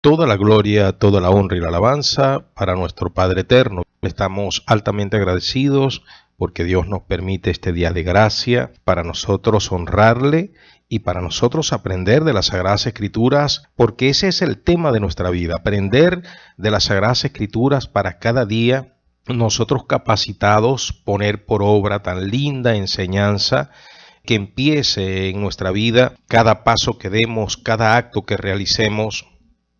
Toda la gloria, toda la honra y la alabanza para nuestro Padre Eterno. Estamos altamente agradecidos porque Dios nos permite este día de gracia para nosotros honrarle y para nosotros aprender de las Sagradas Escrituras, porque ese es el tema de nuestra vida, aprender de las Sagradas Escrituras para cada día nosotros capacitados poner por obra tan linda enseñanza que empiece en nuestra vida, cada paso que demos, cada acto que realicemos,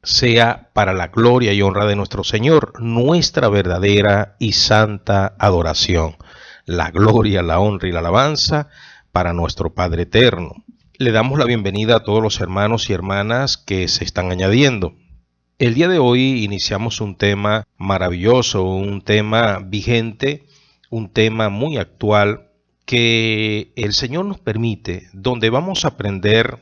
sea para la gloria y honra de nuestro Señor, nuestra verdadera y santa adoración. La gloria, la honra y la alabanza para nuestro Padre Eterno. Le damos la bienvenida a todos los hermanos y hermanas que se están añadiendo. El día de hoy iniciamos un tema maravilloso, un tema vigente, un tema muy actual que el Señor nos permite, donde vamos a aprender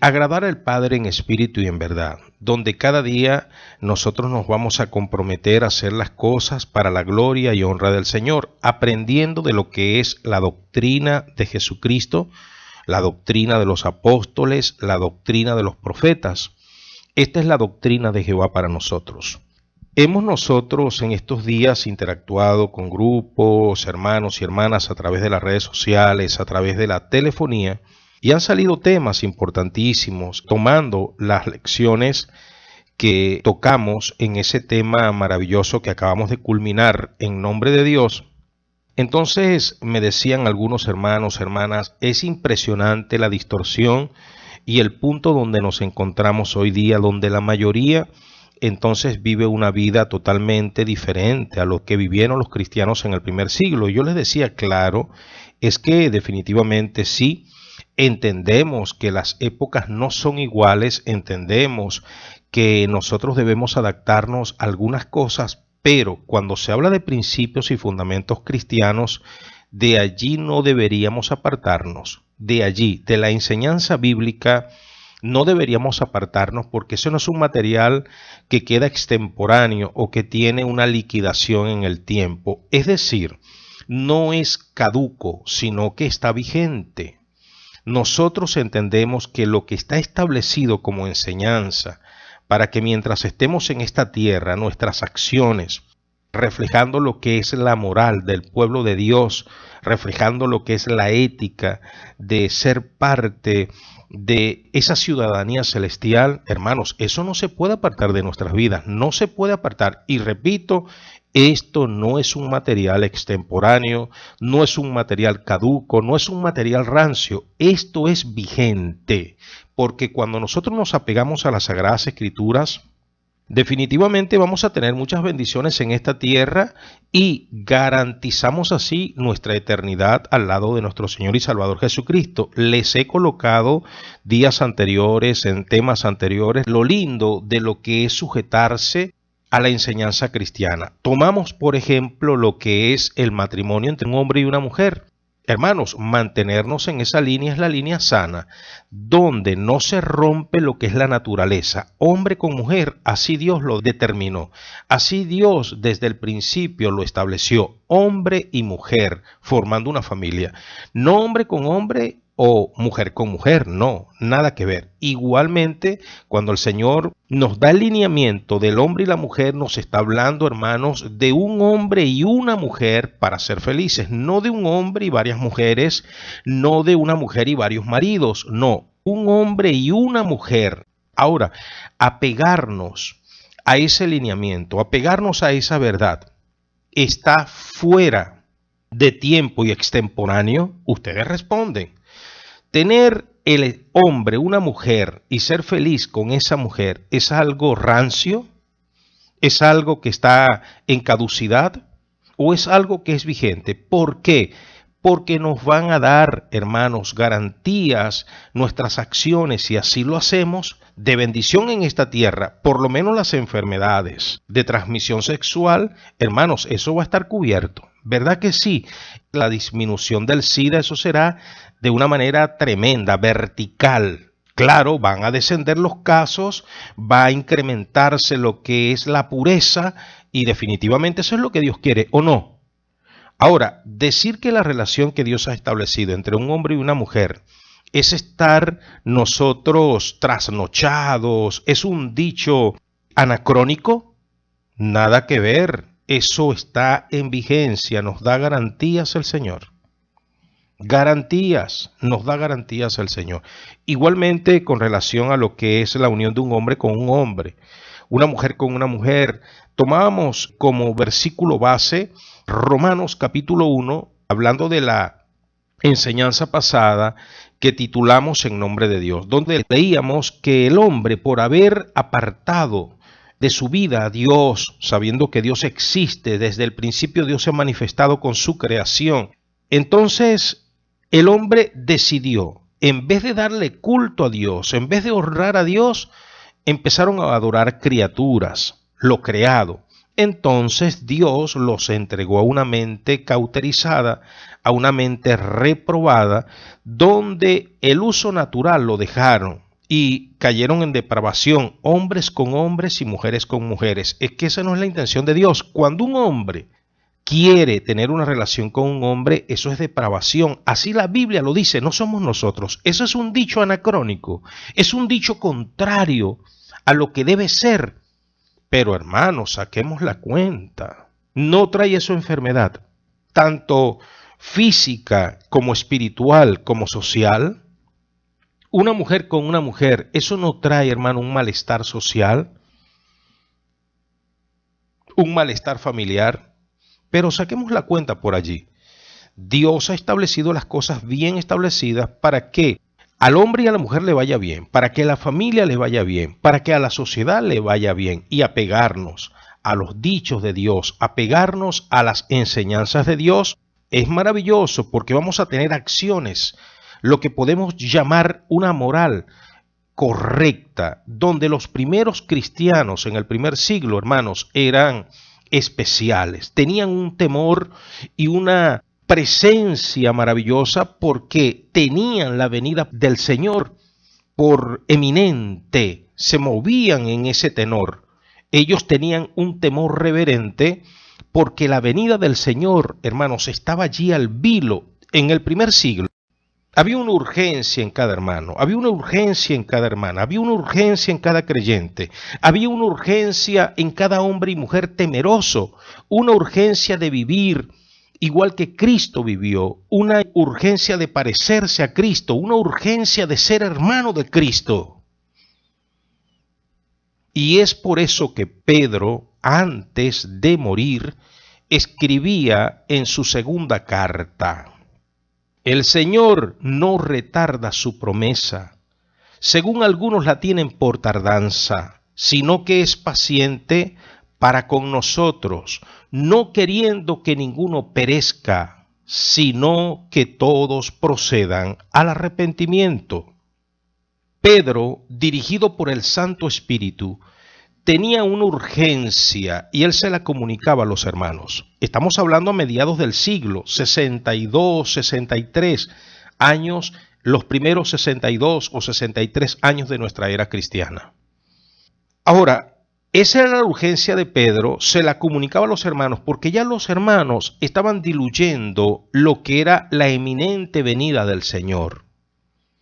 a agradar al Padre en espíritu y en verdad, donde cada día nosotros nos vamos a comprometer a hacer las cosas para la gloria y honra del Señor, aprendiendo de lo que es la doctrina de Jesucristo, la doctrina de los apóstoles, la doctrina de los profetas. Esta es la doctrina de Jehová para nosotros. Hemos nosotros en estos días interactuado con grupos, hermanos y hermanas a través de las redes sociales, a través de la telefonía, y han salido temas importantísimos, tomando las lecciones que tocamos en ese tema maravilloso que acabamos de culminar en nombre de Dios. Entonces me decían algunos hermanos, hermanas, es impresionante la distorsión y el punto donde nos encontramos hoy día, donde la mayoría entonces vive una vida totalmente diferente a lo que vivieron los cristianos en el primer siglo. Y yo les decía, claro, es que definitivamente sí, entendemos que las épocas no son iguales, entendemos que nosotros debemos adaptarnos a algunas cosas, pero cuando se habla de principios y fundamentos cristianos, de allí no deberíamos apartarnos, de allí, de la enseñanza bíblica, no deberíamos apartarnos porque eso no es un material que queda extemporáneo o que tiene una liquidación en el tiempo, es decir, no es caduco, sino que está vigente. Nosotros entendemos que lo que está establecido como enseñanza para que mientras estemos en esta tierra, nuestras acciones, reflejando lo que es la moral del pueblo de Dios, reflejando lo que es la ética de ser parte de esa ciudadanía celestial, hermanos, eso no se puede apartar de nuestras vidas, no se puede apartar. Y repito, esto no es un material extemporáneo, no es un material caduco, no es un material rancio, esto es vigente, porque cuando nosotros nos apegamos a las Sagradas Escrituras, definitivamente vamos a tener muchas bendiciones en esta tierra y garantizamos así nuestra eternidad al lado de nuestro Señor y Salvador Jesucristo. Les he colocado días anteriores, en temas anteriores, lo lindo de lo que es sujetarse a la enseñanza cristiana. Tomamos, por ejemplo, lo que es el matrimonio entre un hombre y una mujer. Hermanos, mantenernos en esa línea es la línea sana, donde no se rompe lo que es la naturaleza. Hombre con mujer, así Dios lo determinó. Así Dios desde el principio lo estableció. Hombre y mujer formando una familia. No hombre con hombre o mujer con mujer, no, nada que ver. Igualmente, cuando el Señor nos da el lineamiento del hombre y la mujer, nos está hablando, hermanos, de un hombre y una mujer para ser felices, no de un hombre y varias mujeres, no de una mujer y varios maridos, no, un hombre y una mujer. Ahora, apegarnos a ese lineamiento, apegarnos a esa verdad, está fuera de tiempo y extemporáneo. Ustedes responden. Tener el hombre, una mujer y ser feliz con esa mujer, ¿es algo rancio? ¿Es algo que está en caducidad? ¿O es algo que es vigente? ¿Por qué? Porque nos van a dar, hermanos, garantías, nuestras acciones, si así lo hacemos, de bendición en esta tierra, por lo menos las enfermedades de transmisión sexual, hermanos, eso va a estar cubierto. ¿Verdad que sí? La disminución del SIDA, eso será de una manera tremenda, vertical. Claro, van a descender los casos, va a incrementarse lo que es la pureza y definitivamente eso es lo que Dios quiere, ¿o no? Ahora, decir que la relación que Dios ha establecido entre un hombre y una mujer ¿Es estar nosotros trasnochados? ¿Es un dicho anacrónico? Nada que ver. Eso está en vigencia. Nos da garantías el Señor. Garantías. Nos da garantías el Señor. Igualmente con relación a lo que es la unión de un hombre con un hombre, una mujer con una mujer. Tomábamos como versículo base Romanos capítulo 1, hablando de la enseñanza pasada que titulamos En nombre de Dios, donde leíamos que el hombre, por haber apartado de su vida a Dios, sabiendo que Dios existe, desde el principio Dios se ha manifestado con su creación, entonces el hombre decidió, en vez de darle culto a Dios, en vez de honrar a Dios, empezaron a adorar criaturas, lo creado. Entonces Dios los entregó a una mente cauterizada, a una mente reprobada, donde el uso natural lo dejaron y cayeron en depravación, hombres con hombres y mujeres con mujeres. Es que esa no es la intención de Dios. Cuando un hombre quiere tener una relación con un hombre, eso es depravación. Así la Biblia lo dice, no somos nosotros. Eso es un dicho anacrónico, es un dicho contrario a lo que debe ser. Pero hermanos, saquemos la cuenta. No trae eso enfermedad, tanto física como espiritual como social. Una mujer con una mujer, eso no trae, hermano, un malestar social, un malestar familiar. Pero saquemos la cuenta por allí. Dios ha establecido las cosas bien establecidas para que al hombre y a la mujer le vaya bien, para que a la familia le vaya bien, para que a la sociedad le vaya bien, y apegarnos a los dichos de Dios, apegarnos a las enseñanzas de Dios, es maravilloso porque vamos a tener acciones, lo que podemos llamar una moral correcta, donde los primeros cristianos en el primer siglo, hermanos, eran especiales, tenían un temor y una presencia maravillosa porque tenían la venida del Señor por eminente, se movían en ese tenor. Ellos tenían un temor reverente porque la venida del Señor, hermanos, estaba allí al vilo en el primer siglo. Había una urgencia en cada hermano, había una urgencia en cada hermana, había una urgencia en cada creyente, había una urgencia en cada hombre y mujer temeroso, una urgencia de vivir igual que Cristo vivió, una urgencia de parecerse a Cristo, una urgencia de ser hermano de Cristo. Y es por eso que Pedro, antes de morir, escribía en su segunda carta: el Señor no retarda su promesa, según algunos la tienen por tardanza, sino que es paciente para con nosotros, no queriendo que ninguno perezca, sino que todos procedan al arrepentimiento. Pedro, dirigido por el Santo Espíritu, tenía una urgencia y él se la comunicaba a los hermanos. Estamos hablando a mediados del siglo, 62, 63 años, los primeros 62 o 63 años de nuestra era cristiana. Ahora, esa era la urgencia de Pedro, se la comunicaba a los hermanos porque ya los hermanos estaban diluyendo lo que era la eminente venida del Señor.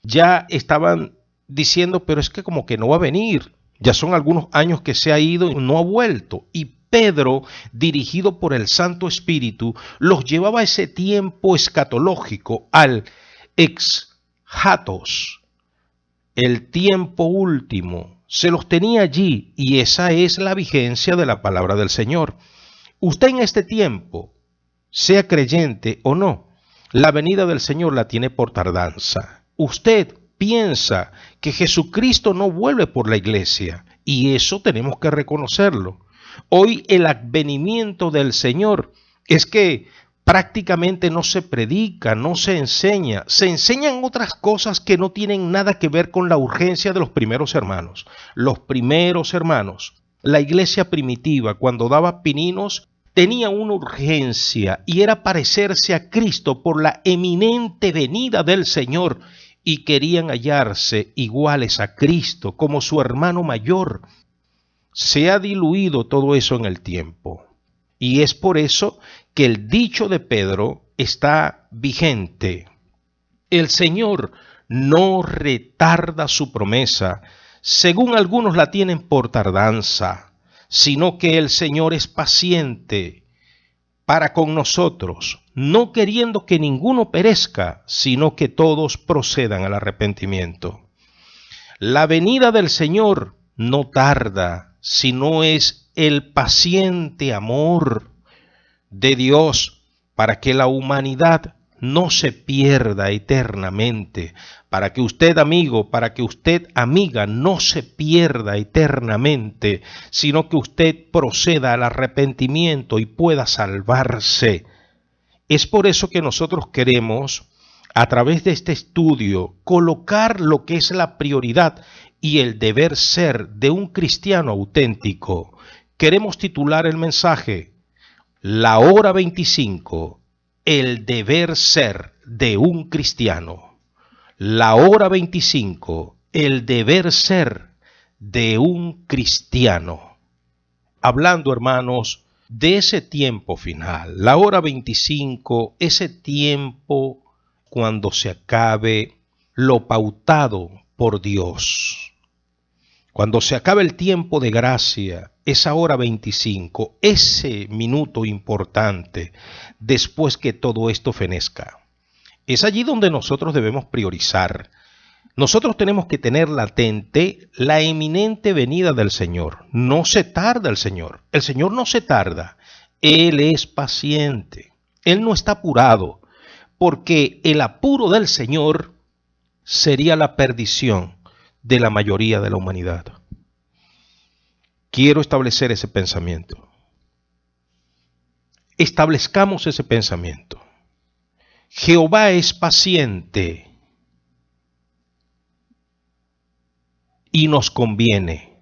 Ya estaban diciendo, pero es que como que no va a venir. Ya son algunos años que se ha ido y no ha vuelto. Y Pedro, dirigido por el Santo Espíritu, los llevaba a ese tiempo escatológico, al ex-hatos, el tiempo último. Se los tenía allí y esa es la vigencia de la palabra del Señor. Usted en este tiempo, sea creyente o no, la venida del Señor la tiene por tardanza. Usted piensa que Jesucristo no vuelve por la iglesia y eso tenemos que reconocerlo. Hoy el advenimiento del Señor es que prácticamente no se predica, no se enseña. Se enseñan otras cosas que no tienen nada que ver con la urgencia de los primeros hermanos. Los primeros hermanos, la iglesia primitiva, cuando daba pininos, tenía una urgencia y era parecerse a Cristo por la eminente venida del Señor y querían hallarse iguales a Cristo como su hermano mayor. Se ha diluido todo eso en el tiempo. Y es por eso que el dicho de Pedro está vigente. El Señor no retarda su promesa, según algunos la tienen por tardanza, sino que el Señor es paciente para con nosotros, no queriendo que ninguno perezca, sino que todos procedan al arrepentimiento. La venida del Señor no tarda, sino es el paciente amor de Dios para que la humanidad no se pierda eternamente, para que usted, amigo, para que usted, amiga, no se pierda eternamente, sino que usted proceda al arrepentimiento y pueda salvarse. Es por eso que nosotros queremos, a través de este estudio, colocar lo que es la prioridad y el deber ser de un cristiano auténtico. Queremos titular el mensaje: La hora 25, el deber ser de un cristiano. La hora 25, el deber ser de un cristiano. Hablando, hermanos, de ese tiempo final, la hora 25, ese tiempo cuando se acabe lo pautado por Dios. Cuando se acabe el tiempo de gracia, esa hora 25, ese minuto importante, después que todo esto fenezca, es allí donde nosotros debemos priorizar. Nosotros tenemos que tener latente la eminente venida del Señor. No se tarda el Señor no se tarda. Él es paciente, Él no está apurado, porque el apuro del Señor sería la perdición de la mayoría de la humanidad. Quiero establecer ese pensamiento. Establezcamos ese pensamiento. Jehová es paciente y nos conviene.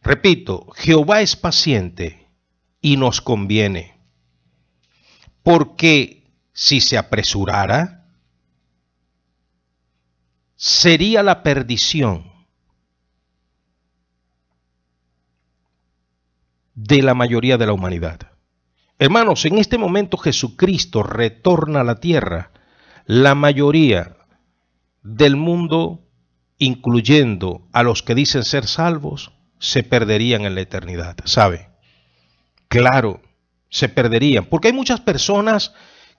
Repito, Jehová es paciente y nos conviene. Porque si se apresurara, sería la perdición de la mayoría de la humanidad. Hermanos, en este momento Jesucristo retorna a la tierra. La mayoría del mundo, incluyendo a los que dicen ser salvos, se perderían en la eternidad. ¿Sabe? Claro, se perderían, porque hay muchas personas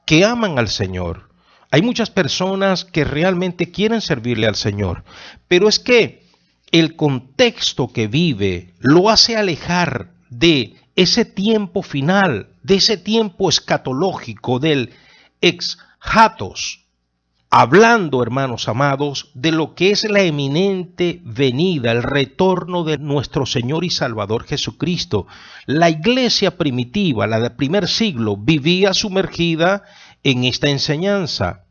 que aman al Señor. Hay muchas personas que realmente quieren servirle al Señor, pero es que el contexto que vive lo hace alejar de ese tiempo final, de ese tiempo escatológico, del ex hatos, hablando, hermanos amados, de lo que es la eminente venida, el retorno de nuestro Señor y Salvador Jesucristo. La iglesia primitiva, la del primer siglo, vivía sumergida en esta enseñanza,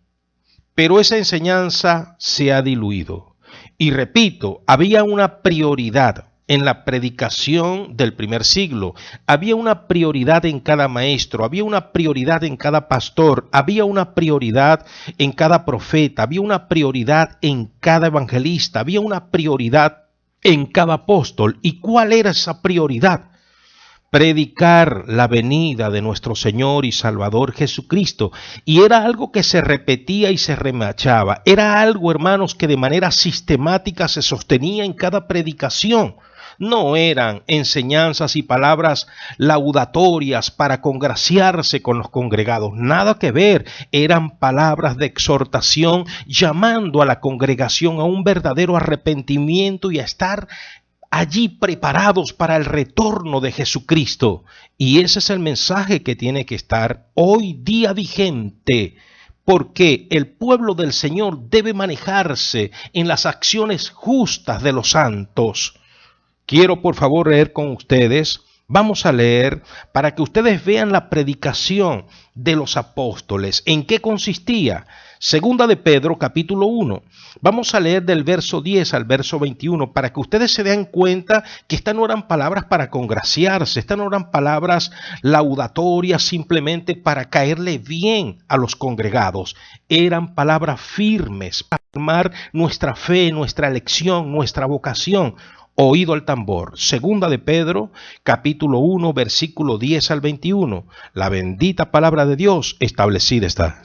pero esa enseñanza se ha diluido. Y repito, había una prioridad en la predicación del primer siglo, había una prioridad en cada maestro, había una prioridad en cada pastor, había una prioridad en cada profeta, había una prioridad en cada evangelista, había una prioridad en cada apóstol. ¿Y cuál era esa prioridad? Predicar la venida de nuestro Señor y Salvador Jesucristo. Y era algo que se repetía y se remachaba. Era algo, hermanos, que de manera sistemática se sostenía en cada predicación. No eran enseñanzas y palabras laudatorias para congraciarse con los congregados. Nada que ver. Eran palabras de exhortación llamando a la congregación a un verdadero arrepentimiento y a estar allí preparados para el retorno de Jesucristo. Y ese es el mensaje que tiene que estar hoy día vigente, porque el pueblo del Señor debe manejarse en las acciones justas de los santos. Quiero por favor leer con ustedes, vamos a leer para que ustedes vean la predicación de los apóstoles. ¿En qué consistía? Segunda de Pedro, capítulo 1. Vamos a leer del verso 10 al verso 21 para que ustedes se den cuenta que estas no eran palabras para congraciarse, estas no eran palabras laudatorias simplemente para caerle bien a los congregados. Eran palabras firmes para afirmar nuestra fe, nuestra elección, nuestra vocación. Oído al tambor. Segunda de Pedro, capítulo 1, versículo 10 al 21. La bendita palabra de Dios establecida está.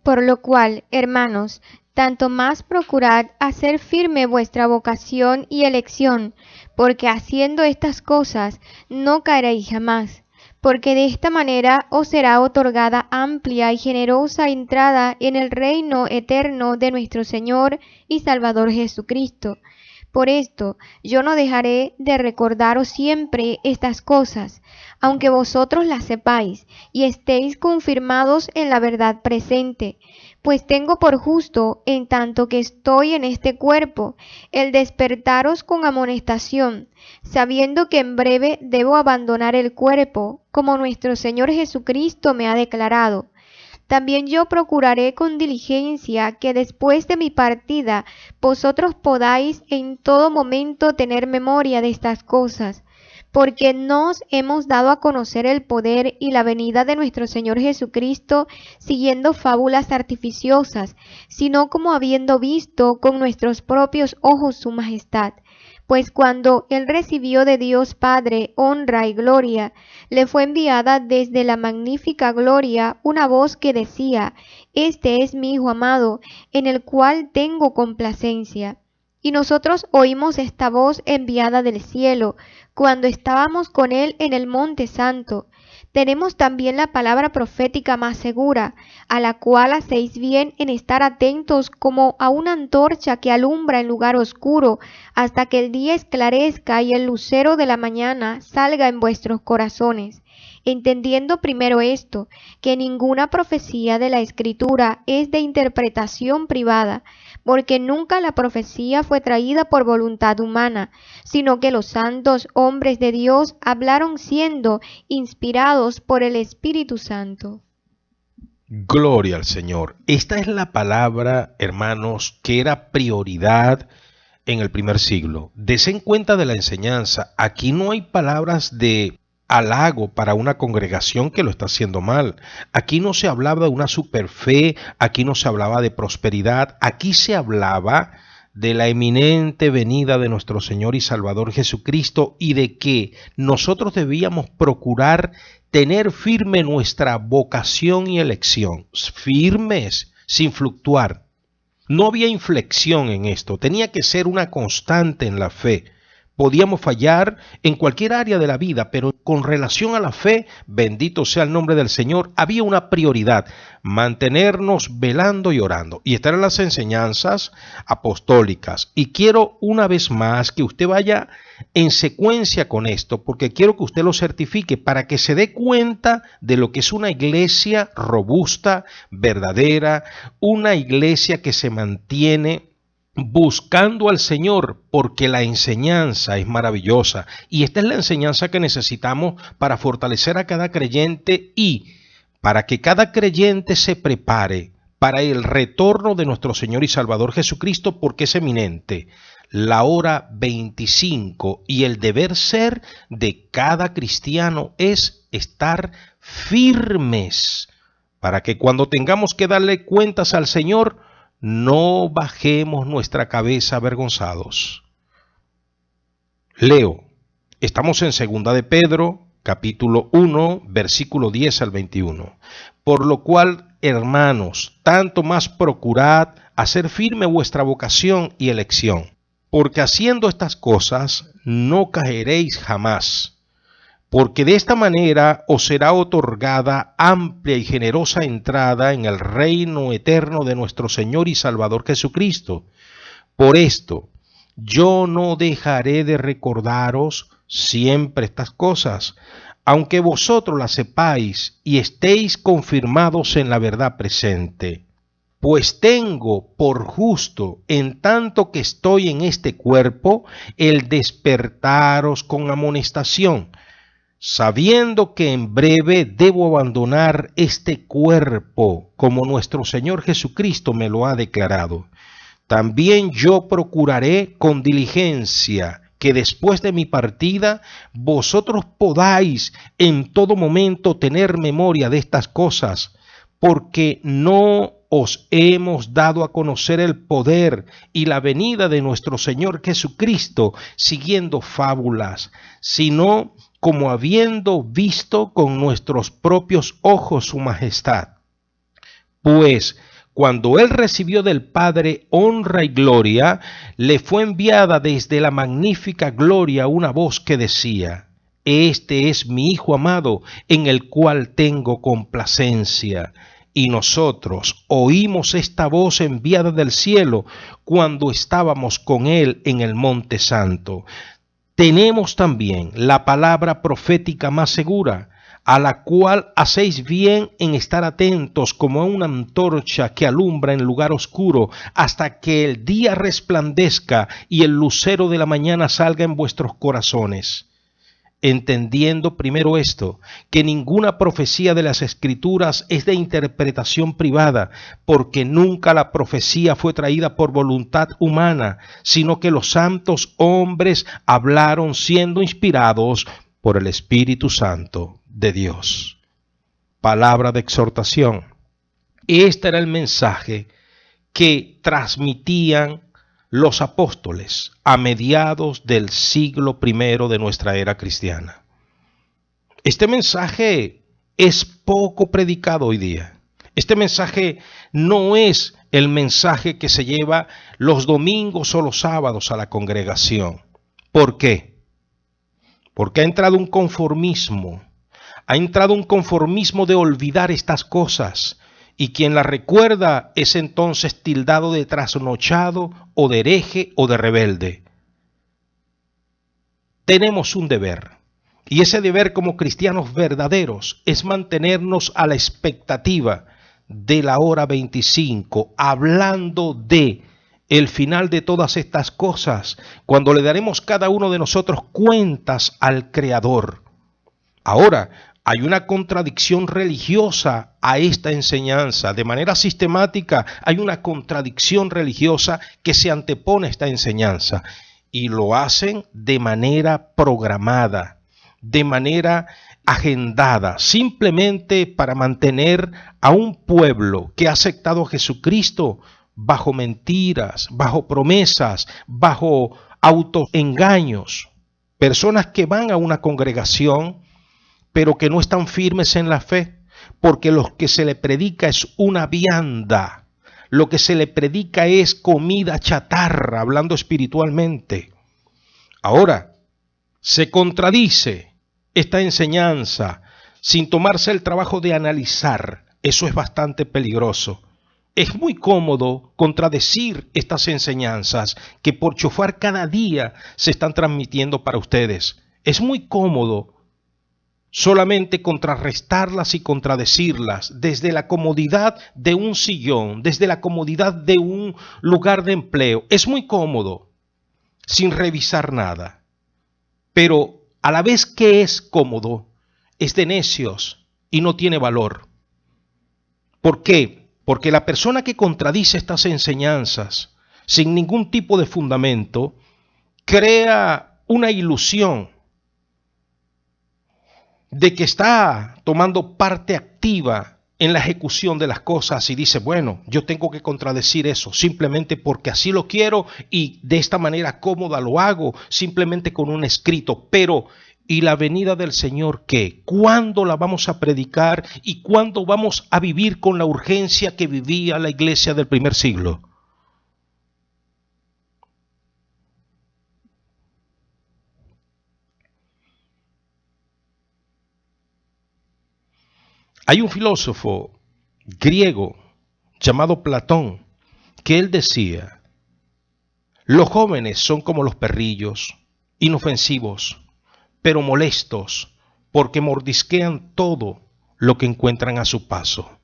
Por lo cual, hermanos, tanto más procurad hacer firme vuestra vocación y elección, porque haciendo estas cosas no caeréis jamás, porque de esta manera os será otorgada amplia y generosa entrada en el reino eterno de nuestro Señor y Salvador Jesucristo. Por esto yo no dejaré de recordaros siempre estas cosas, aunque vosotros las sepáis y estéis confirmados en la verdad presente, pues tengo por justo, en tanto que estoy en este cuerpo, el despertaros con amonestación, sabiendo que en breve debo abandonar el cuerpo, como nuestro Señor Jesucristo me ha declarado. También yo procuraré con diligencia que después de mi partida vosotros podáis en todo momento tener memoria de estas cosas, porque nos hemos dado a conocer el poder y la venida de nuestro Señor Jesucristo siguiendo fábulas artificiosas, sino como habiendo visto con nuestros propios ojos su majestad. Pues cuando él recibió de Dios Padre honra y gloria, le fue enviada desde la magnífica gloria una voz que decía: Este es mi Hijo amado, en el cual tengo complacencia. Y nosotros oímos esta voz enviada del cielo, cuando estábamos con él en el Monte Santo. Tenemos también la palabra profética más segura, a la cual hacéis bien en estar atentos como a una antorcha que alumbra en lugar oscuro, hasta que el día esclarezca y el lucero de la mañana salga en vuestros corazones. Entendiendo primero esto, que ninguna profecía de la Escritura es de interpretación privada, porque nunca la profecía fue traída por voluntad humana, sino que los santos hombres de Dios hablaron siendo inspirados por el Espíritu Santo. Gloria al Señor. Esta es la palabra, hermanos, que era prioridad en el primer siglo. Desen cuenta de la enseñanza. Aquí no hay palabras de halago para una congregación que lo está haciendo mal. Aquí no se hablaba de una superfe, aquí no se hablaba de prosperidad, aquí se hablaba de la eminente venida de nuestro Señor y Salvador Jesucristo y de que nosotros debíamos procurar tener firme nuestra vocación y elección, firmes, sin fluctuar. No había inflexión en esto, tenía que ser una constante en la fe. Podíamos fallar en cualquier área de la vida, pero con relación a la fe, bendito sea el nombre del Señor, había una prioridad: mantenernos velando y orando. Y estas eran las enseñanzas apostólicas. Y quiero una vez más que usted vaya en secuencia con esto, porque quiero que usted lo certifique para que se dé cuenta de lo que es una iglesia robusta, verdadera, una iglesia que se mantiene buscando al Señor, porque la enseñanza es maravillosa y esta es la enseñanza que necesitamos para fortalecer a cada creyente y para que cada creyente se prepare para el retorno de nuestro Señor y Salvador Jesucristo, porque es eminente la hora 25 y el deber ser de cada cristiano es estar firmes para que cuando tengamos que darle cuentas al Señor no bajemos nuestra cabeza avergonzados. Leo, estamos en 2 de Pedro, capítulo 1, versículo 10 al 21. Por lo cual, hermanos, tanto más procurad hacer firme vuestra vocación y elección, porque haciendo estas cosas no caeréis jamás. Porque de esta manera os será otorgada amplia y generosa entrada en el reino eterno de nuestro Señor y Salvador Jesucristo. Por esto, yo no dejaré de recordaros siempre estas cosas, aunque vosotros las sepáis y estéis confirmados en la verdad presente. Pues tengo por justo, en tanto que estoy en este cuerpo, el despertaros con amonestación, sabiendo que en breve debo abandonar este cuerpo, como nuestro Señor Jesucristo me lo ha declarado. También yo procuraré con diligencia que después de mi partida vosotros podáis en todo momento tener memoria de estas cosas, porque no os hemos dado a conocer el poder y la venida de nuestro Señor Jesucristo siguiendo fábulas, sino como habiendo visto con nuestros propios ojos su majestad. Pues cuando él recibió del Padre honra y gloria, le fue enviada desde la magnífica gloria una voz que decía: Este es mi Hijo amado, en el cual tengo complacencia. Y nosotros oímos esta voz enviada del cielo cuando estábamos con él en el Monte Santo. Tenemos también la palabra profética más segura, a la cual hacéis bien en estar atentos como a una antorcha que alumbra en lugar oscuro, hasta que el día resplandezca y el lucero de la mañana salga en vuestros corazones. Entendiendo primero esto, que ninguna profecía de las Escrituras es de interpretación privada, porque nunca la profecía fue traída por voluntad humana, sino que los santos hombres hablaron siendo inspirados por el Espíritu Santo de Dios. Palabra de exhortación. Este era el mensaje que transmitían los apóstoles a mediados del siglo I de nuestra era cristiana. Este mensaje es poco predicado hoy día. Este mensaje no es el mensaje que se lleva los domingos o los sábados a la congregación. ¿Por qué? Porque ha entrado un conformismo. Ha entrado un conformismo de olvidar estas cosas. Y quien la recuerda es entonces tildado de trasnochado o de hereje o de rebelde. Tenemos un deber, y ese deber como cristianos verdaderos es mantenernos a la expectativa de la hora 25, hablando de el final de todas estas cosas, cuando le daremos cada uno de nosotros cuentas al Creador. Ahora, hay una contradicción religiosa a esta enseñanza. De manera sistemática hay una contradicción religiosa que se antepone a esta enseñanza. Y lo hacen de manera programada, de manera agendada, simplemente para mantener a un pueblo que ha aceptado a Jesucristo bajo mentiras, bajo promesas, bajo autoengaños. Personas que van a una congregación pero que no están firmes en la fe, porque lo que se le predica es una vianda, lo que se le predica es comida chatarra, hablando espiritualmente. Ahora, se contradice esta enseñanza sin tomarse el trabajo de analizar. Eso es bastante peligroso. Es muy cómodo contradecir estas enseñanzas que por chofar cada día se están transmitiendo para ustedes. Es muy cómodo solamente contrarrestarlas y contradecirlas desde la comodidad de un sillón, desde la comodidad de un lugar de empleo. Es muy cómodo, sin revisar nada. Pero a la vez que es cómodo, es de necios y no tiene valor. ¿Por qué? Porque la persona que contradice estas enseñanzas sin ningún tipo de fundamento crea una ilusión de que está tomando parte activa en la ejecución de las cosas y dice, bueno, yo tengo que contradecir eso simplemente porque así lo quiero y de esta manera cómoda lo hago, simplemente con un escrito. Pero, ¿y la venida del Señor qué? ¿Cuándo la vamos a predicar y cuándo vamos a vivir con la urgencia que vivía la iglesia del primer siglo? Hay un filósofo griego llamado Platón que él decía, los jóvenes son como los perrillos, inofensivos, pero molestos, porque mordisquean todo lo que encuentran a su paso.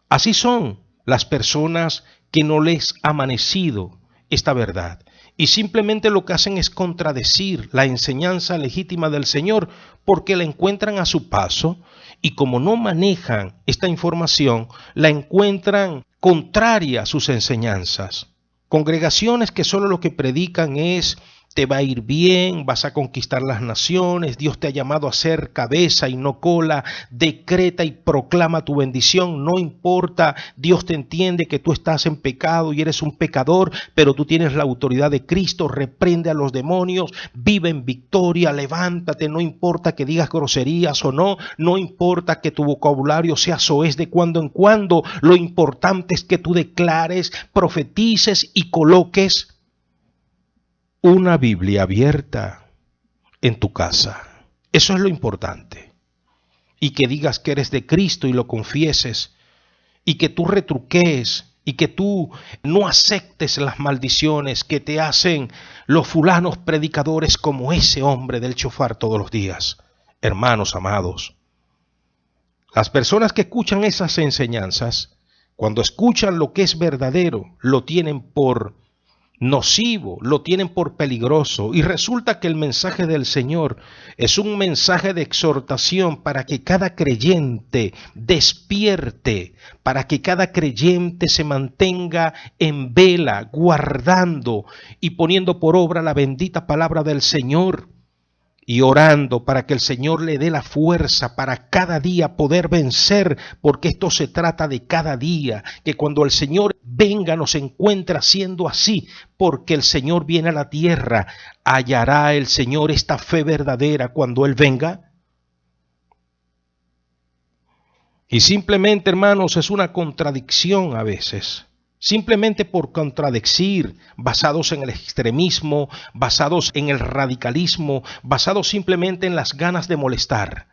Así son las personas que no les ha amanecido esta verdad y simplemente lo que hacen es contradecir la enseñanza legítima del Señor porque la encuentran a su paso. Y como no manejan esta información, la encuentran contraria a sus enseñanzas. Congregaciones que solo lo que predican es te va a ir bien, vas a conquistar las naciones, Dios te ha llamado a ser cabeza y no cola, decreta y proclama tu bendición, no importa, Dios te entiende que tú estás en pecado y eres un pecador, pero tú tienes la autoridad de Cristo, reprende a los demonios, vive en victoria, levántate, no importa que digas groserías o no, no importa que tu vocabulario sea soez de cuando en cuando, lo importante es que tú declares, profetices y coloques una Biblia abierta en tu casa. Eso es lo importante. Y que digas que eres de Cristo y lo confieses. Y que tú retruques y que tú no aceptes las maldiciones que te hacen los fulanos predicadores como ese hombre del chofar todos los días. Hermanos amados, las personas que escuchan esas enseñanzas, cuando escuchan lo que es verdadero, lo tienen por nocivo, lo tienen por peligroso, y resulta que el mensaje del Señor es un mensaje de exhortación para que cada creyente despierte, para que cada creyente se mantenga en vela, guardando y poniendo por obra la bendita palabra del Señor, y orando para que el Señor le dé la fuerza para cada día poder vencer, porque esto se trata de cada día, que cuando el Señor venga nos encuentre haciendo así, porque el Señor viene a la tierra. ¿Hallará el Señor esta fe verdadera cuando Él venga? Y simplemente, hermanos, es una contradicción a veces. Simplemente por contradecir, basados en el extremismo, basados en el radicalismo, basados simplemente en las ganas de molestar.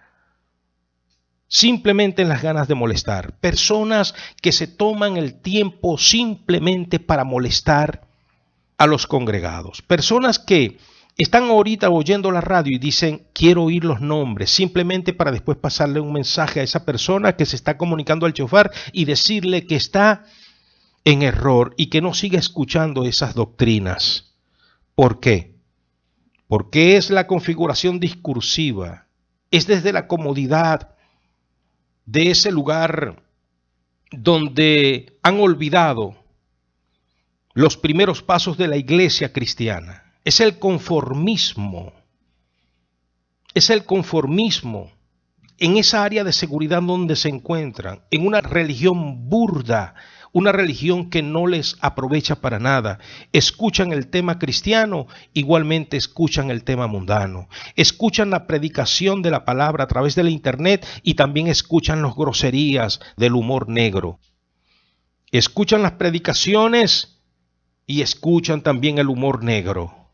Simplemente en las ganas de molestar. Personas que se toman el tiempo simplemente para molestar a los congregados. Personas que están ahorita oyendo la radio y dicen, quiero oír los nombres, simplemente para después pasarle un mensaje a esa persona que se está comunicando al chofar y decirle que está en error y que no siga escuchando esas doctrinas. ¿Por qué? Porque es la configuración discursiva, es desde la comodidad de ese lugar donde han olvidado los primeros pasos de la iglesia cristiana. Es el conformismo en esa área de seguridad donde se encuentran, en una religión burda, una religión que no les aprovecha para nada. Escuchan el tema cristiano, igualmente escuchan el tema mundano. Escuchan la predicación de la palabra a través de la internet y también escuchan las groserías del humor negro. Escuchan las predicaciones y escuchan también el humor negro.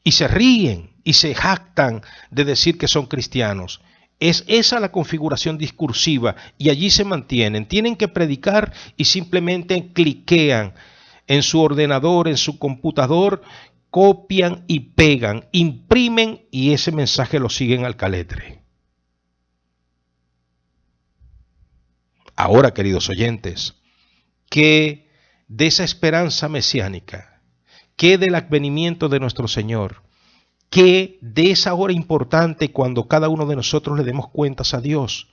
Y se ríen y se jactan de decir que son cristianos. Es esa la configuración discursiva y allí se mantienen. Tienen que predicar y simplemente cliquean en su ordenador, en su computador, copian y pegan, imprimen y ese mensaje lo siguen al caletre. Ahora, queridos oyentes, ¿qué de esa esperanza mesiánica? ¿Qué del advenimiento de nuestro Señor? ¿Qué de esa hora importante cuando cada uno de nosotros le demos cuentas a Dios?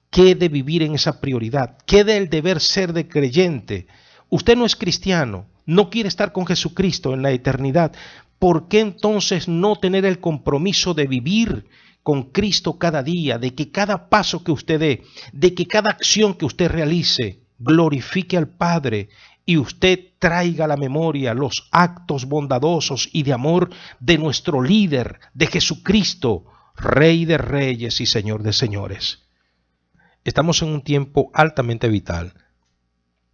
¿Qué de vivir en esa prioridad? ¿Qué del deber ser de creyente? Usted no es cristiano, no quiere estar con Jesucristo en la eternidad. ¿Por qué entonces no tener el compromiso de vivir con Cristo cada día, de que cada paso que usted dé, de que cada acción que usted realice glorifique al Padre y usted traiga a la memoria los actos bondadosos y de amor de nuestro líder, de Jesucristo, Rey de Reyes y Señor de Señores? Estamos en un tiempo altamente vital.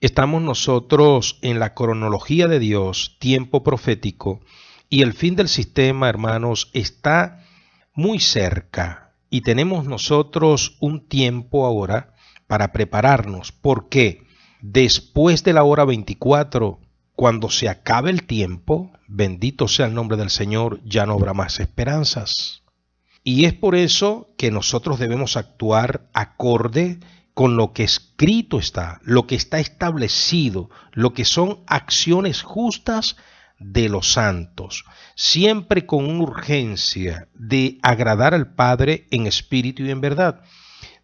Estamos nosotros en la cronología de Dios, tiempo profético, y el fin del sistema, hermanos, está muy cerca. Y tenemos nosotros un tiempo ahora para prepararnos. ¿Por qué? Después de la hora 24, cuando se acabe el tiempo, bendito sea el nombre del Señor, ya no habrá más esperanzas. Y es por eso que nosotros debemos actuar acorde con lo que escrito está, lo que está establecido, lo que son acciones justas de los santos, siempre con una urgencia de agradar al Padre en espíritu y en verdad,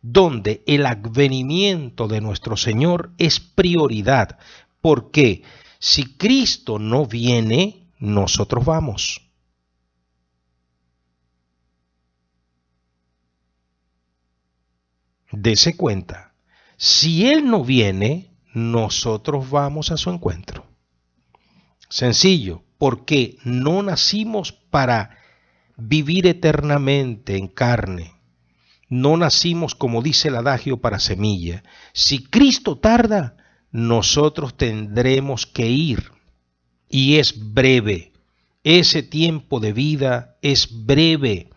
donde el advenimiento de nuestro Señor es prioridad, porque si Cristo no viene, nosotros vamos. Dese cuenta, si Él no viene, nosotros vamos a su encuentro. Sencillo, porque no nacimos para vivir eternamente en carne. No nacimos, como dice el adagio, para semilla. Si Cristo tarda, nosotros tendremos que ir. Y es breve. Ese tiempo de vida es breve.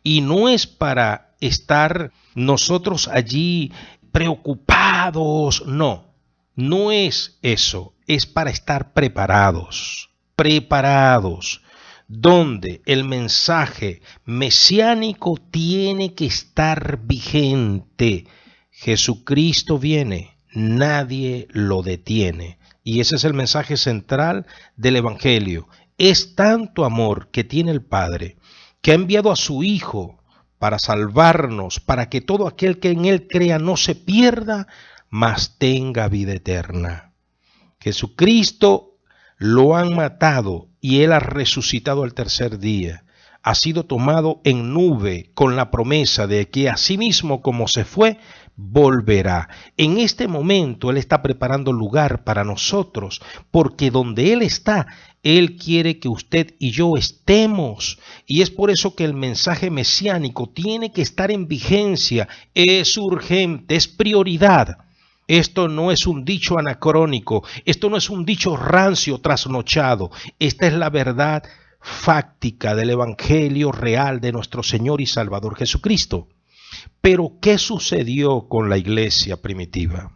Y no es para estar nosotros allí preocupados. No, no es eso. Es para estar preparados. Preparados. Donde el mensaje mesiánico tiene que estar vigente. Jesucristo viene, nadie lo detiene. Y ese es el mensaje central del Evangelio. Es tanto amor que tiene el Padre, que ha enviado a su Hijo para salvarnos, para que todo aquel que en Él crea no se pierda, mas tenga vida eterna. Jesucristo lo han matado y Él ha resucitado al tercer día. Ha sido tomado en nube con la promesa de que asimismo como se fue, volverá. En este momento Él está preparando lugar para nosotros, porque donde Él está, Él quiere que usted y yo estemos. Y es por eso que el mensaje mesiánico tiene que estar en vigencia. Es urgente, es prioridad. Esto no es un dicho anacrónico, esto no es un dicho rancio trasnochado, esta es la verdad fáctica del Evangelio real de nuestro Señor y Salvador Jesucristo. Pero, ¿qué sucedió con la iglesia primitiva?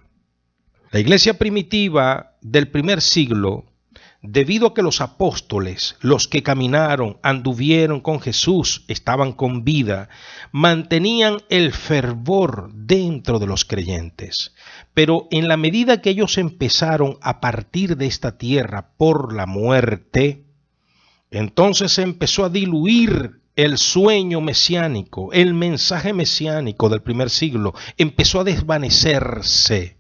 La iglesia primitiva del primer siglo, debido a que los apóstoles, los que caminaron, anduvieron con Jesús, estaban con vida, mantenían el fervor dentro de los creyentes. Pero en la medida que ellos empezaron a partir de esta tierra por la muerte, entonces se empezó a diluir el sueño mesiánico, el mensaje mesiánico del primer siglo, empezó a desvanecerse.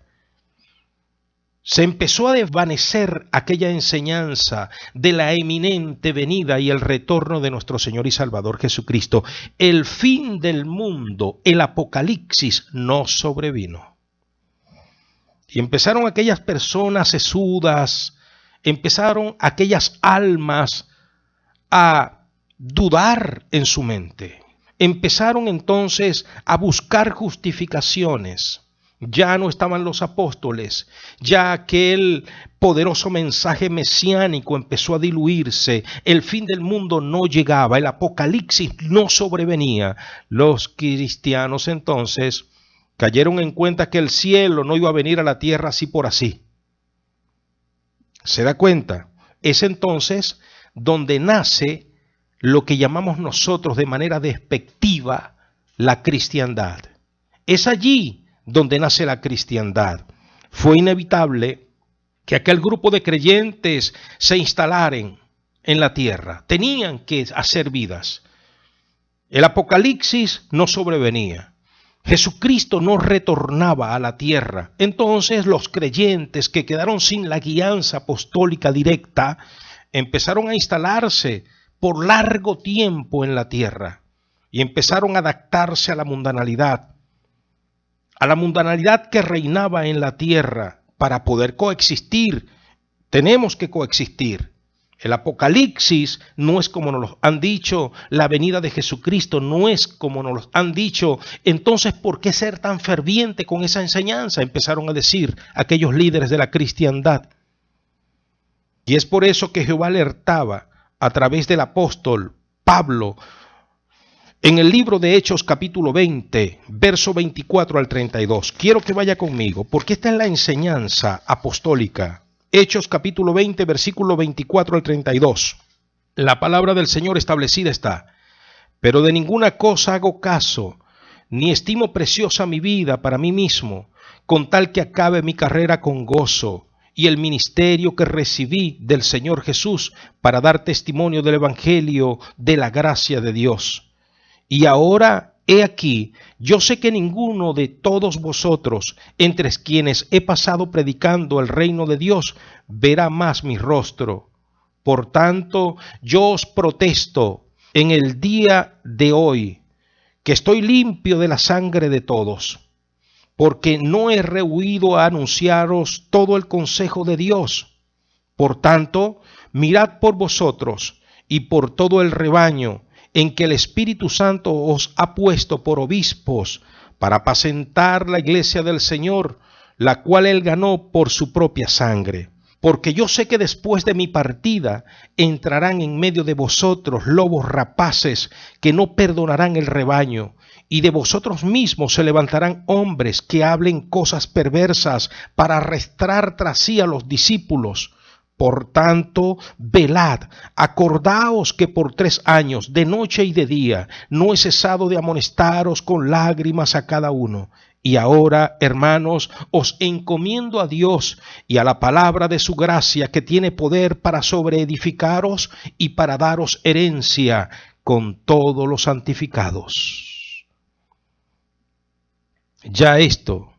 Se empezó a desvanecer aquella enseñanza de la eminente venida y el retorno de nuestro Señor y Salvador Jesucristo. El fin del mundo, el apocalipsis, no sobrevino. Y empezaron aquellas personas sesudas, empezaron aquellas almas a dudar en su mente. Empezaron entonces a buscar justificaciones. Ya no estaban los apóstoles, ya aquel poderoso mensaje mesiánico empezó a diluirse, el fin del mundo no llegaba, el apocalipsis no sobrevenía. Los cristianos entonces cayeron en cuenta que el cielo no iba a venir a la tierra así por así. ¿Se da cuenta? Es entonces donde nace lo que llamamos nosotros de manera despectiva la cristiandad. Es allí donde nace la cristiandad. Fue inevitable que aquel grupo de creyentes se instalaran en la tierra. Tenían que hacer vidas. El apocalipsis no sobrevenía. Jesucristo no retornaba a la tierra. Entonces los creyentes que quedaron sin la guianza apostólica directa empezaron a instalarse por largo tiempo en la tierra y empezaron a adaptarse a la mundanalidad que reinaba en la tierra para poder coexistir. Tenemos que coexistir. El apocalipsis no es como nos lo han dicho, la venida de Jesucristo no es como nos lo han dicho. Entonces, ¿por qué ser tan ferviente con esa enseñanza? Empezaron a decir aquellos líderes de la cristiandad. Y es por eso que Jehová alertaba a través del apóstol Pablo en el libro de Hechos capítulo 20, verso 24 al 32. Quiero que vaya conmigo, porque esta es la enseñanza apostólica. Hechos capítulo 20, versículo 24 al 32. La palabra del Señor establecida está: pero de ninguna cosa hago caso, ni estimo preciosa mi vida para mí mismo, con tal que acabe mi carrera con gozo y el ministerio que recibí del Señor Jesús para dar testimonio del Evangelio de la gracia de Dios. Y ahora, he aquí, yo sé que ninguno de todos vosotros, entre quienes he pasado predicando el reino de Dios, verá más mi rostro. Por tanto, yo os protesto en el día de hoy, que estoy limpio de la sangre de todos. porque no he rehuido a anunciaros todo el consejo de Dios. Por tanto, mirad por vosotros y por todo el rebaño en que el Espíritu Santo os ha puesto por obispos para apacentar la iglesia del Señor, la cual él ganó por su propia sangre. Porque yo sé que después de mi partida entrarán en medio de vosotros lobos rapaces que no perdonarán el rebaño, y de vosotros mismos se levantarán hombres que hablen cosas perversas para arrastrar tras sí a los discípulos. Por tanto, velad, acordaos que por 3 años, de noche y de día, no he cesado de amonestaros con lágrimas a cada uno. Y ahora, hermanos, os encomiendo a Dios y a la palabra de su gracia, que tiene poder para sobreedificaros y para daros herencia con todos los santificados. Ya esto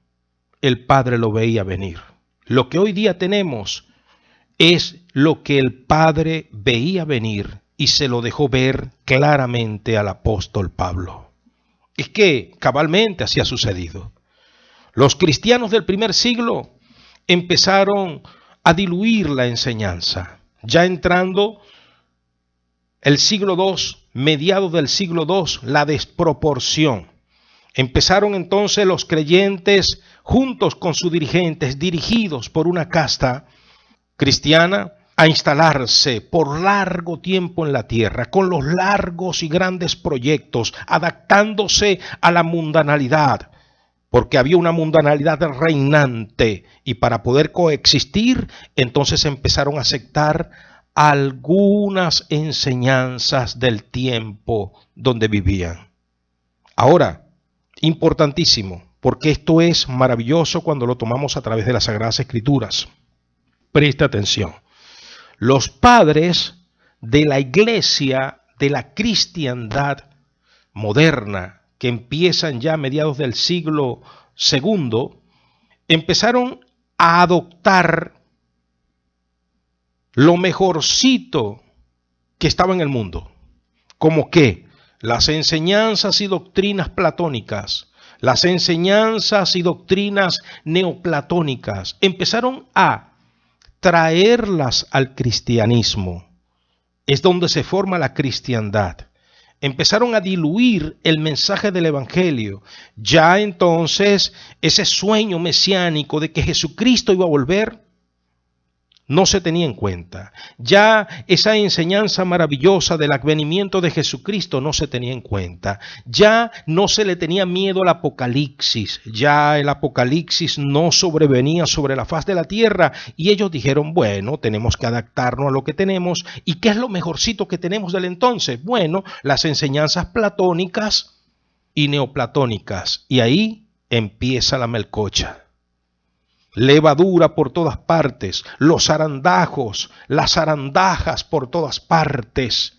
el Padre lo veía venir. Lo que hoy día tenemos es lo que el Padre veía venir y se lo dejó ver claramente al apóstol Pablo. Es que cabalmente así ha sucedido. Los cristianos del primer siglo empezaron a diluir la enseñanza. Ya entrando el siglo II, mediados del siglo II, la desproporción. Empezaron entonces los creyentes juntos con sus dirigentes, dirigidos por una casta cristiana, a instalarse por largo tiempo en la tierra, con los largos y grandes proyectos, adaptándose a la mundanalidad, porque había una mundanalidad reinante, y para poder coexistir, entonces empezaron a aceptar algunas enseñanzas del tiempo donde vivían. Ahora, importantísimo, porque esto es maravilloso cuando lo tomamos a través de las Sagradas Escrituras. Presta atención. Los padres de la iglesia, de la cristiandad moderna, que empiezan ya a mediados del siglo II, empezaron a adoptar lo mejorcito que estaba en el mundo. ¿Cómo qué? Las enseñanzas y doctrinas platónicas, las enseñanzas y doctrinas neoplatónicas, empezaron a traerlas al cristianismo. Es donde se forma la cristiandad. Empezaron a diluir el mensaje del evangelio. Ya entonces ese sueño mesiánico de que Jesucristo iba a volver no se tenía en cuenta. Ya esa enseñanza maravillosa del advenimiento de Jesucristo no se tenía en cuenta. Ya no se le tenía miedo al apocalipsis. Ya el apocalipsis no sobrevenía sobre la faz de la tierra. Y ellos dijeron, bueno, tenemos que adaptarnos a lo que tenemos. ¿Y qué es lo mejorcito que tenemos del entonces? Bueno, las enseñanzas platónicas y neoplatónicas. Y ahí empieza la melcocha. Levadura por todas partes, los zarandajos, las zarandajas por todas partes.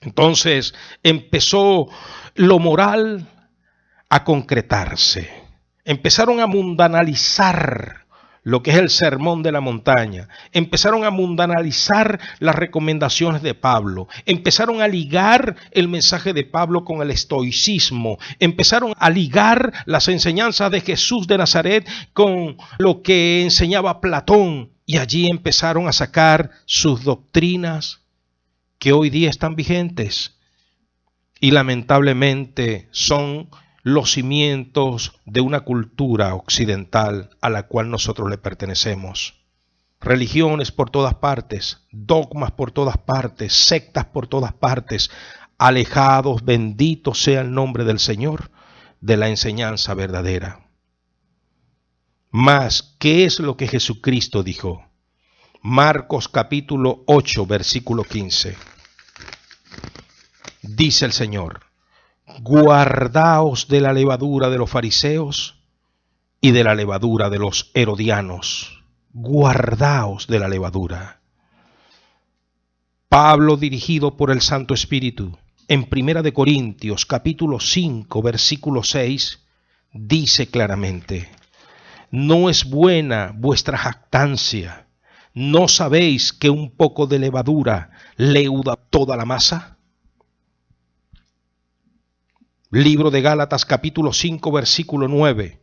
Entonces empezó lo moral a concretarse. Empezaron a mundanalizar lo que es el sermón de la montaña. Empezaron a mundanalizar las recomendaciones de Pablo. Empezaron a ligar el mensaje de Pablo con el estoicismo. Empezaron a ligar las enseñanzas de Jesús de Nazaret con lo que enseñaba Platón. Y allí empezaron a sacar sus doctrinas que hoy día están vigentes. Y lamentablemente son los cimientos de una cultura occidental a la cual nosotros le pertenecemos. Religiones por todas partes, dogmas por todas partes, sectas por todas partes, alejados, bendito sea el nombre del Señor, de la enseñanza verdadera. Mas, ¿qué es lo que Jesucristo dijo? Marcos capítulo 8, versículo 15. Dice el Señor: guardaos de la levadura de los fariseos y de la levadura de los herodianos. Guardaos de la levadura. Pablo, dirigido por el Santo Espíritu, en 1 Corintios capítulo 5, versículo 6, dice claramente: no es buena vuestra jactancia. ¿No sabéis que un poco de levadura leuda toda la masa? Libro de Gálatas capítulo 5 versículo 9.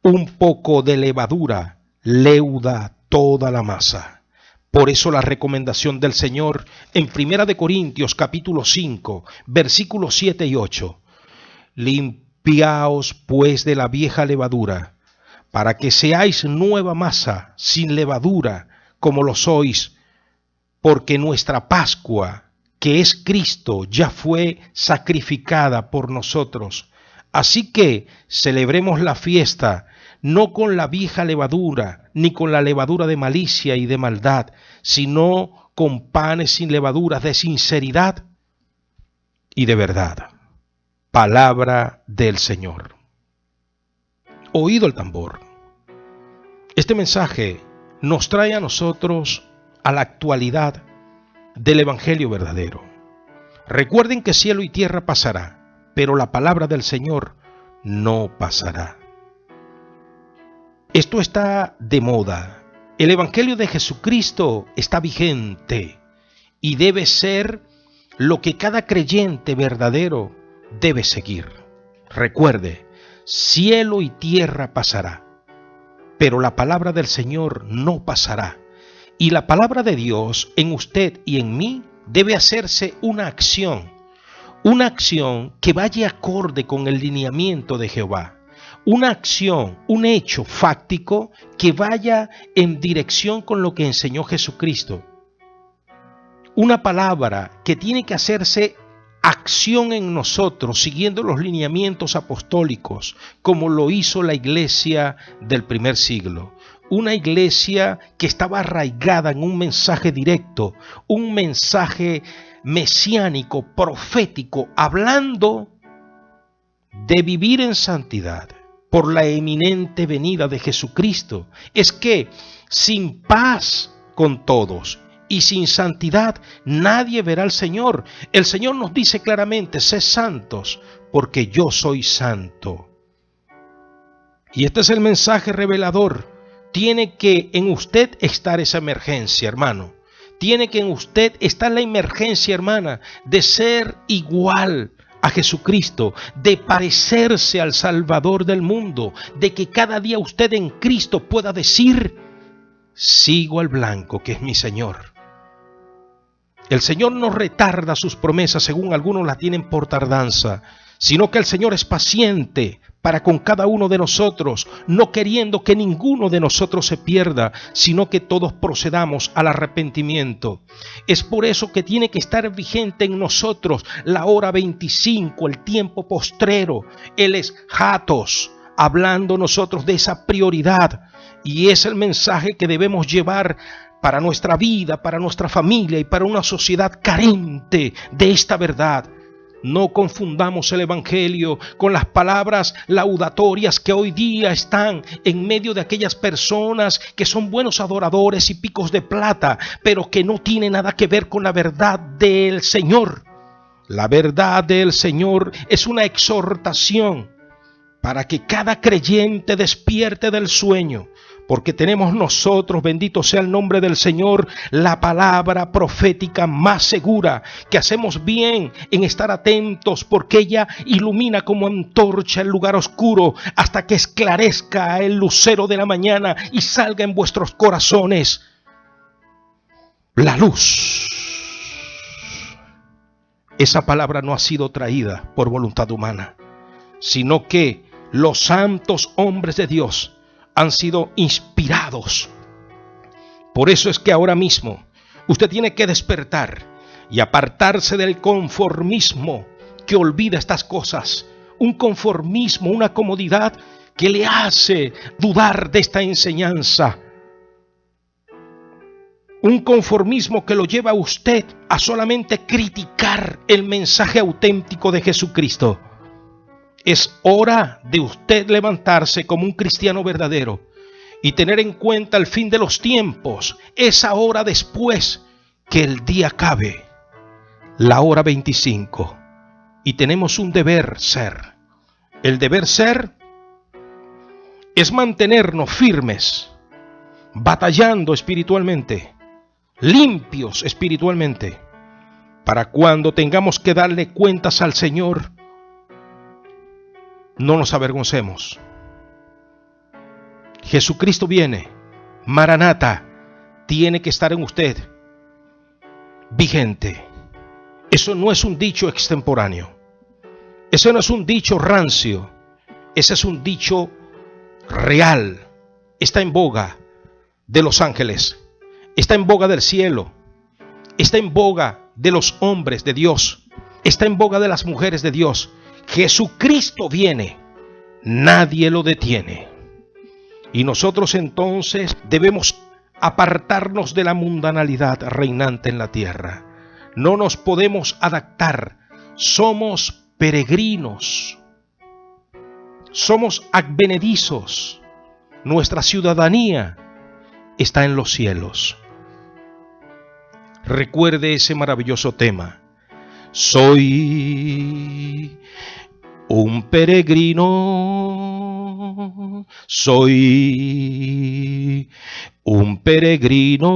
Un poco de levadura leuda toda la masa. Por eso la recomendación del Señor en 1 de Corintios capítulo 5, versículos 7 y 8. Limpiaos pues de la vieja levadura, para que seáis nueva masa, sin levadura, como lo sois, porque nuestra Pascua, que es Cristo, ya fue sacrificada por nosotros. Así que celebremos la fiesta, no con la vieja levadura, ni con la levadura de malicia y de maldad, sino con panes sin levaduras de sinceridad y de verdad. Palabra del Señor. Oído el tambor. Este mensaje nos trae a nosotros a la actualidad del Evangelio verdadero. Recuerden que cielo y tierra pasará, pero la palabra del Señor no pasará. Esto está de moda. El Evangelio de Jesucristo está vigente y debe ser lo que cada creyente verdadero debe seguir. Recuerde, cielo y tierra pasará, pero la palabra del Señor no pasará. Y la palabra de Dios en usted y en mí debe hacerse una acción que vaya acorde con el lineamiento de Jehová. Una acción, un hecho fáctico que vaya en dirección con lo que enseñó Jesucristo. Una palabra que tiene que hacerse acción en nosotros, siguiendo los lineamientos apostólicos, como lo hizo la iglesia del primer siglo. Una iglesia que estaba arraigada en un mensaje directo, un mensaje mesiánico, profético, hablando de vivir en santidad por la eminente venida de Jesucristo. Es que sin paz con todos y sin santidad nadie verá al Señor. El Señor nos dice claramente: sed santos, porque yo soy santo. Y este es el mensaje revelador. Tiene que en usted estar esa emergencia, hermano. Tiene que en usted estar la emergencia, hermana, de ser igual a Jesucristo, de parecerse al Salvador del mundo, de que cada día usted en Cristo pueda decir: sigo al blanco que es mi Señor. El Señor no retarda sus promesas según algunos las tienen por tardanza, sino que el Señor es paciente para con cada uno de nosotros, no queriendo que ninguno de nosotros se pierda, sino que todos procedamos al arrepentimiento. Es por eso que tiene que estar vigente en nosotros la hora 25, el tiempo postrero, el eschatos, hablando nosotros de esa prioridad. Y es el mensaje que debemos llevar para nuestra vida, para nuestra familia y para una sociedad carente de esta verdad. No confundamos el Evangelio con las palabras laudatorias que hoy día están en medio de aquellas personas que son buenos adoradores y picos de plata, pero que no tienen nada que ver con la verdad del Señor. La verdad del Señor es una exhortación para que cada creyente despierte del sueño, porque tenemos nosotros, bendito sea el nombre del Señor, la palabra profética más segura, que hacemos bien en estar atentos, porque ella ilumina como antorcha el lugar oscuro, hasta que esclarezca el lucero de la mañana y salga en vuestros corazones la luz. Esa palabra no ha sido traída por voluntad humana, sino que los santos hombres de Dios han sido inspirados. Por eso es que ahora mismo usted tiene que despertar y apartarse del conformismo que olvida estas cosas. Un conformismo, una comodidad que le hace dudar de esta enseñanza. Un conformismo que lo lleva a usted a solamente criticar el mensaje auténtico de Jesucristo. Es hora de usted levantarse como un cristiano verdadero y tener en cuenta el fin de los tiempos, esa hora después que el día acabe, la hora 25. Y tenemos un deber ser. El deber ser es mantenernos firmes, batallando espiritualmente, limpios espiritualmente, para cuando tengamos que darle cuentas al Señor, no nos avergoncemos. Jesucristo viene. Maranata tiene que estar en usted vigente. Eso no es un dicho extemporáneo. Eso no es un dicho rancio. Ese es un dicho real. Está en boga de los ángeles. Está en boga del cielo. Está en boga de los hombres de Dios. Está en boga de las mujeres de Dios. Jesucristo viene. Nadie lo detiene. Y nosotros entonces debemos apartarnos de la mundanalidad reinante en la tierra. No nos podemos adaptar. Somos peregrinos. Somos advenedizos. Nuestra ciudadanía está en los cielos. Recuerde ese maravilloso tema. Soy un peregrino, soy un peregrino,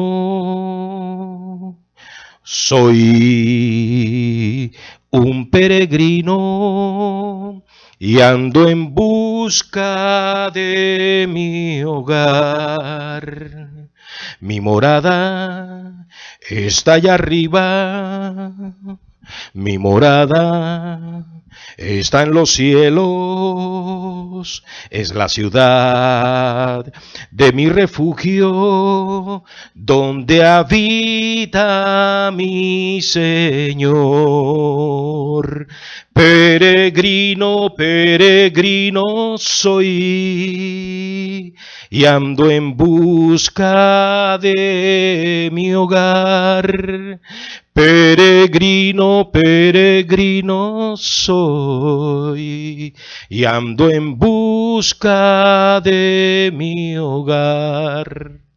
soy un peregrino y ando en busca de mi hogar. Mi morada está allá arriba, mi morada está en los cielos, es la ciudad de mi refugio, donde habita mi Señor. Peregrino, peregrino soy, y ando en busca de mi hogar. Peregrino, peregrino soy, y ando en busca de mi hogar.